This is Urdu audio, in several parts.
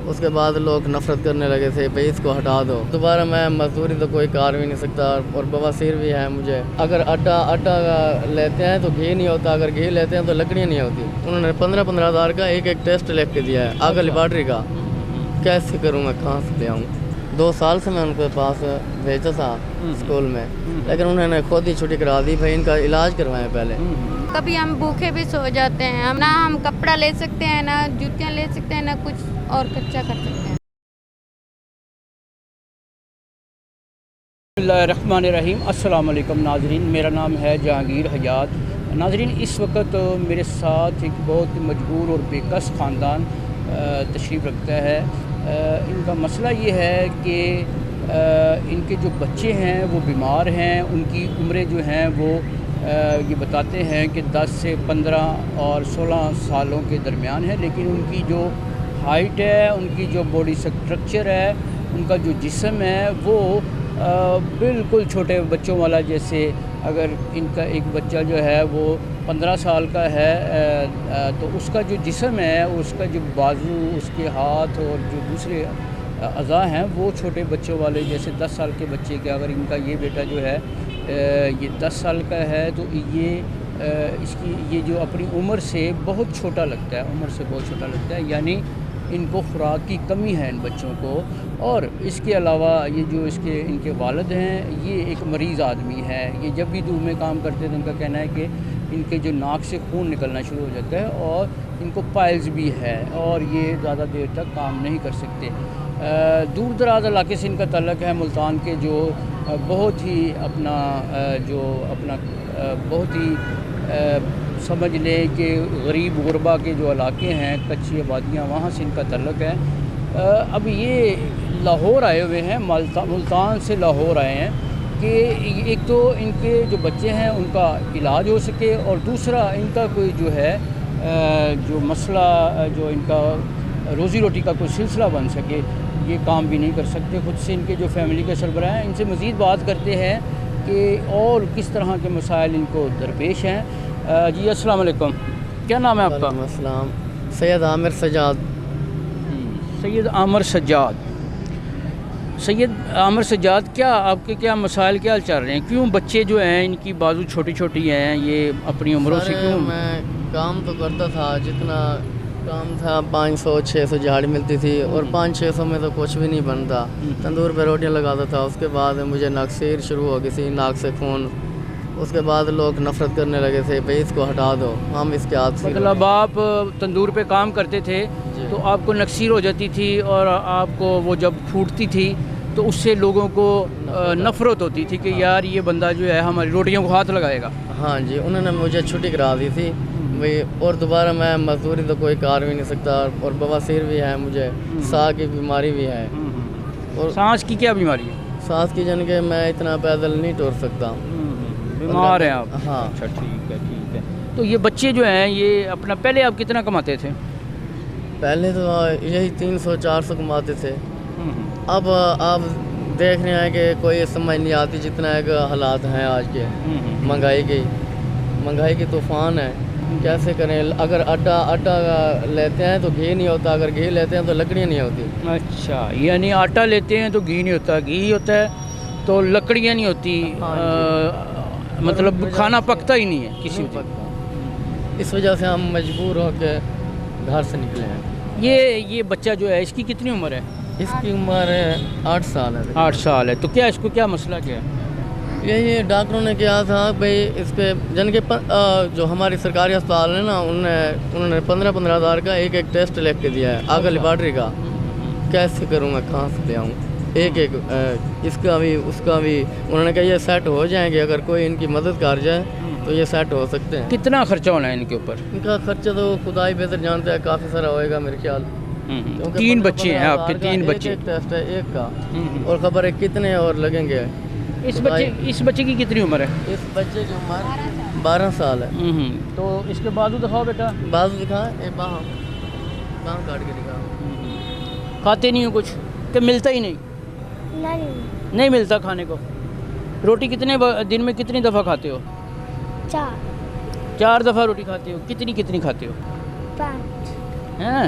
اس کے بعد لوگ نفرت کرنے لگے تھے بھائی اس کو ہٹا دو. دوبارہ میں مزدوری تو کوئی کار بھی نہیں سکتا اور بواسیر بھی ہے مجھے. اگر آٹا لیتے ہیں تو گھی نہیں ہوتا, اگر گھی لیتے ہیں تو لکڑیاں نہیں ہوتی. انہوں نے 15 ہزار کا ایک ٹیسٹ لکھ کے دیا ہے آگے لیبارٹری کا. کیسے کروں میں, کہاں سے لے آؤں؟ 2 سال سے میں ان کے پاس بھیجا تھا اسکول میں, لیکن انہوں نے خود ہی چھٹی کرا دی. بھائی ان کا علاج کروائیں پہلے. کبھی ہم بھوکے بھی سو جاتے ہیں, نہ ہم کپڑا لے سکتے ہیں, نہ جوتیاں لے سکتے ہیں, نہ کچھ اور خرچہ کر سکتے ہیں. بسم اللہ الرحمن الرحیم. السلام علیکم ناظرین, میرا نام ہے جہانگیر حیات. ناظرین, اس وقت میرے ساتھ ایک بہت مجبور اور بے کس خاندان تشریف رکھتا ہے. ان کا مسئلہ یہ ہے کہ ان کے جو بچے ہیں وہ بیمار ہیں. ان کی عمریں جو ہیں وہ یہ بتاتے ہیں کہ 10 سے 15 اور 16 سالوں کے درمیان ہے, لیکن ان کی جو ہائٹ ہے, ان کی جو باڈی اسٹرکچر ہے, ان کا جو جسم ہے وہ بالکل چھوٹے بچوں والا. جیسے اگر ان کا ایک بچہ جو ہے وہ 15 سال کا ہے تو اس کا جو جسم ہے, اس کا جو بازو, اس کے ہاتھ اور جو دوسرے اعضاء ہیں وہ چھوٹے بچوں والے. جیسے 10 سال کے بچے کے, اگر ان کا یہ بیٹا جو ہے یہ 10 سال کا ہے تو یہ اس کی یہ جو اپنی عمر سے بہت چھوٹا لگتا ہے, عمر سے بہت چھوٹا لگتا ہے. یعنی ان کو خوراک کی کمی ہے ان بچوں کو. اور اس کے علاوہ یہ جو ان کے والد ہیں یہ ایک مریض آدمی ہے. یہ جب بھی دھوپ میں کام کرتے تو ان کا کہنا ہے کہ ان کے جو ناک سے خون نکلنا شروع ہو جاتا ہے اور ان کو پائلز بھی ہے اور یہ زیادہ دیر تک کام نہیں کر سکتے. دور دراز علاقے سے ان کا تعلق ہے, ملتان کے جو بہت ہی بہت ہی سمجھ لیں کہ غریب غربا کے جو علاقے ہیں, کچی آبادیاں, وہاں سے ان کا تعلق ہے. اب یہ لاہور آئے ہوئے ہیں, ملتان سے لاہور آئے ہیں کہ ایک تو ان کے جو بچے ہیں ان کا علاج ہو سکے, اور دوسرا ان کا کوئی جو ہے جو مسئلہ جو ان کا روزی روٹی کا کوئی سلسلہ بن سکے. یہ کام بھی نہیں کر سکتے خود سے. ان کے جو فیملی کے سربراہ ہیں ان سے مزید بات کرتے ہیں کہ اور کس طرح کے مسائل ان کو درپیش ہیں. جی السلام علیکم, کیا نام ہے آپ کا؟ السلام, سید عامر سجاد. سید عامر سجاد. سید عامر سجاد, کیا آپ کے کیا مسائل کیا چل رہے ہیں؟ کیوں بچے جو ہیں ان کی بازو چھوٹی چھوٹی ہیں, یہ اپنی عمروں سے کیوں؟ میں کام تو کرتا تھا, جتنا کام تھا 500-600 جھاڑی ملتی تھی, اور 500-600 میں تو کچھ بھی نہیں بنتا. تندور پہ روٹیاں لگاتا تھا. اس کے بعد مجھے ناکسیر شروع ہو گئی تھی, ناک سے خون. اس کے بعد لوگ نفرت کرنے لگے تھے بھائی اس کو ہٹا دو, ہم اس کے ہاتھ سے. مطلب آپ تندور پہ کام کرتے تھے تو آپ کو نکسیر ہو جاتی تھی, اور آپ کو وہ جب پھوٹتی تھی تو اس سے لوگوں کو نفرت ہوتی تھی کہ یار یہ بندہ جو ہے ہماری روٹیوں کو ہاتھ لگائے گا. ہاں جی, انہوں نے مجھے چھٹی کرا دی تھی بھائی, اور دوبارہ میں مزدوری تو کوئی کار بھی نہیں سکتا, اور بواسیر بھی ہے مجھے, سانس کی بیماری بھی ہے. اور سانس کی کیا بیماری ہے؟ سانس کی جن کے میں اتنا پیدل نہیں ٹور سکتا. بیمار ہیں آپ؟ ہاں. اچھا ٹھیک ہے. تو یہ بچے جو ہیں یہ اپنا, پہلے آپ کتنا کماتے تھے؟ پہلے تو یہی 300-400 کماتے تھے. اب آپ دیکھ رہے ہیں کہ کوئی سمجھ نہیں آتی جتنا ایک حالات ہیں آج کے. مہنگائی کی طوفان ہے, کیسے کریں؟ اگر آٹا لیتے ہیں تو گھی نہیں ہوتا, اگر گھی لیتے ہیں تو لکڑیاں نہیں ہوتی. اچھا, یعنی آٹا لیتے ہیں تو گھی نہیں ہوتا, گھی ہوتا ہے تو لکڑیاں نہیں ہوتی. مطلب کھانا پکتا ہی نہیں ہے کسی کو. اس وجہ سے ہم مجبور ہو کے گھر سے نکلے ہیں. یہ بچہ جو ہے اس کی کتنی عمر ہے؟ اس کی عمر 8 سال ہے. 8 سال ہے. تو کیا اس کو کیا مسئلہ کیا ہے؟ یہی ڈاکٹروں نے کہا تھا بھئی اس پہ جن کے جو ہماری سرکاری اسپتال ہے نا, انہوں نے 15 ہزار کا ایک ٹیسٹ لکھ کے دیا ہے آگے لیبارٹری کا. کیسے کروں میں, کہاں سے لے آؤں؟ ایک اس کا بھی اس کا بھی. انہوں نے کہا یہ سیٹ ہو جائیں گے, اگر کوئی ان کی مدد کر جائے تو یہ سیٹ ہو سکتے ہیں. کتنا خرچہ ہونا ہے ان کے اوپر؟ ان کا خرچہ تو خدا ہی بہتر جانتا ہے, کافی سارا ہوئے گا میرے خیال. 3 بچے ہیں آپ کے, 3 بچے. ایک ٹیسٹ ہے ایک کا, اور خبر ہے کتنے اور لگیں گے. اس بچے کی کتنی عمر ہے؟ اس بچے کی عمر 12 سال ہے. تو اس کے بازو دکھاؤ بیٹا. بازو دکھا, ایک باہم کاٹ کے دکھا. کھاتے نہیں ہو کچھ کہ ملتا ہی نہیں؟ نہیں ملتا کھانے کو. روٹی کتنے دن میں کتنی دفعہ کھاتے ہو؟ 4 دفعہ روٹی کھاتے ہو. کتنی کھاتے ہو؟ 5. ہیں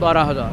12,000?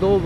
2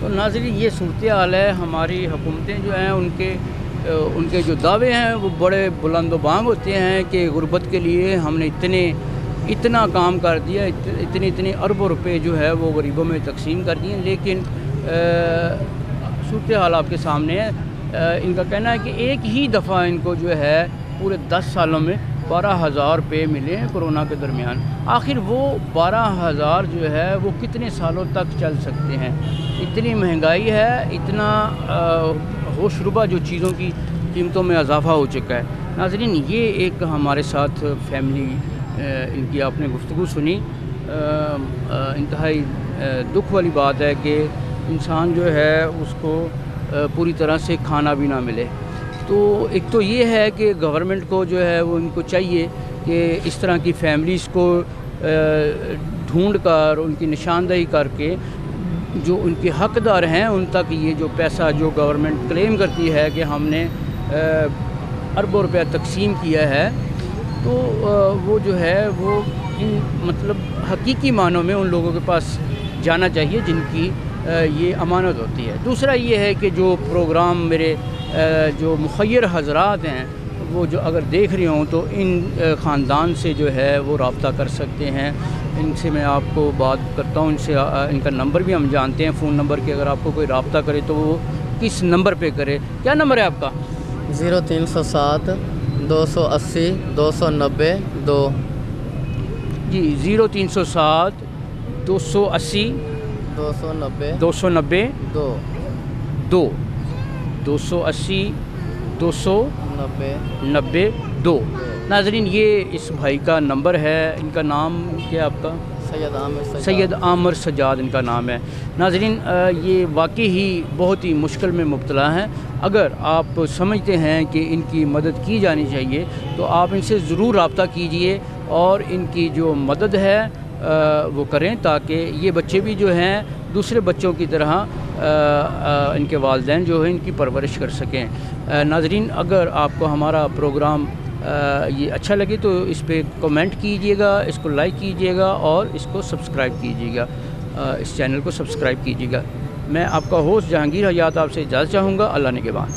تو ناظرین یہ صورتحال ہے. ہماری حکومتیں جو ہیں ان کے جو دعوے ہیں وہ بڑے بلند و بانگ ہوتے ہیں کہ غربت کے لیے ہم نے اتنا کام کر دیا, اتنے اربوں روپے جو ہے وہ غریبوں میں تقسیم کر دیے, لیکن صورتحال آپ کے سامنے ہے. ان کا کہنا ہے کہ ایک ہی دفعہ ان کو جو ہے پورے 10 سالوں میں 12,000 روپے ملے ہیں کورونا کے درمیان. آخر وہ 12,000 جو ہے وہ کتنے سالوں تک چل سکتے ہیں؟ اتنی مہنگائی ہے, اتنا ہوش ربا جو چیزوں کی قیمتوں میں اضافہ ہو چکا ہے. ناظرین یہ ایک ہمارے ساتھ فیملی ان کی آپ نے گفتگو سنی. انتہائی دکھ والی بات ہے کہ انسان جو ہے اس کو پوری طرح سے کھانا بھی نہ ملے. تو ایک تو یہ ہے کہ گورنمنٹ کو جو ہے وہ ان کو چاہیے کہ اس طرح کی فیملیز کو ڈھونڈ کر ان کی نشاندہی کر کے جو ان کے حقدار ہیں ان تک یہ جو پیسہ جو گورنمنٹ کلیم کرتی ہے کہ ہم نے اربوں روپیہ تقسیم کیا ہے, تو وہ جو ہے وہ مطلب حقیقی معنوں میں ان لوگوں کے پاس جانا چاہیے جن کی یہ امانت ہوتی ہے. دوسرا یہ ہے کہ جو پروگرام میرے جو مخیر حضرات ہیں وہ جو اگر دیکھ رہے ہوں تو ان خاندان سے جو ہے وہ رابطہ کر سکتے ہیں. ان سے میں آپ کو بات کرتا ہوں, ان سے ان کا نمبر بھی ہم جانتے ہیں, فون نمبر کہ اگر آپ کو کوئی رابطہ کرے تو وہ کس نمبر پہ کرے. کیا نمبر ہے آپ کا؟ 0307 280 290 2. جی 0307 280 290 290 2 2 280 290 2. ناظرین یہ اس بھائی کا نمبر ہے. ان کا نام کیا آپ کا؟ سید عامر سجاد ان کا نام ہے. ناظرین یہ واقعی ہی بہت ہی مشکل میں مبتلا ہیں. اگر آپ سمجھتے ہیں کہ ان کی مدد کی جانی چاہیے تو آپ ان سے ضرور رابطہ کیجئے اور ان کی جو مدد ہے وہ کریں تاکہ یہ بچے بھی جو ہیں دوسرے بچوں کی طرح ان کے والدین جو ہیں ان کی پرورش کر سکیں. ناظرین اگر آپ کو ہمارا پروگرام یہ اچھا لگے تو اس پہ کمنٹ کیجئے گا, اس کو لائک کیجئے گا اور اس کو سبسکرائب کیجئے گا, اس چینل کو سبسکرائب کیجئے گا. میں آپ کا ہوسٹ جہانگیر حیات آپ سے اجازت چاہوں گا. اللہ نگہبان.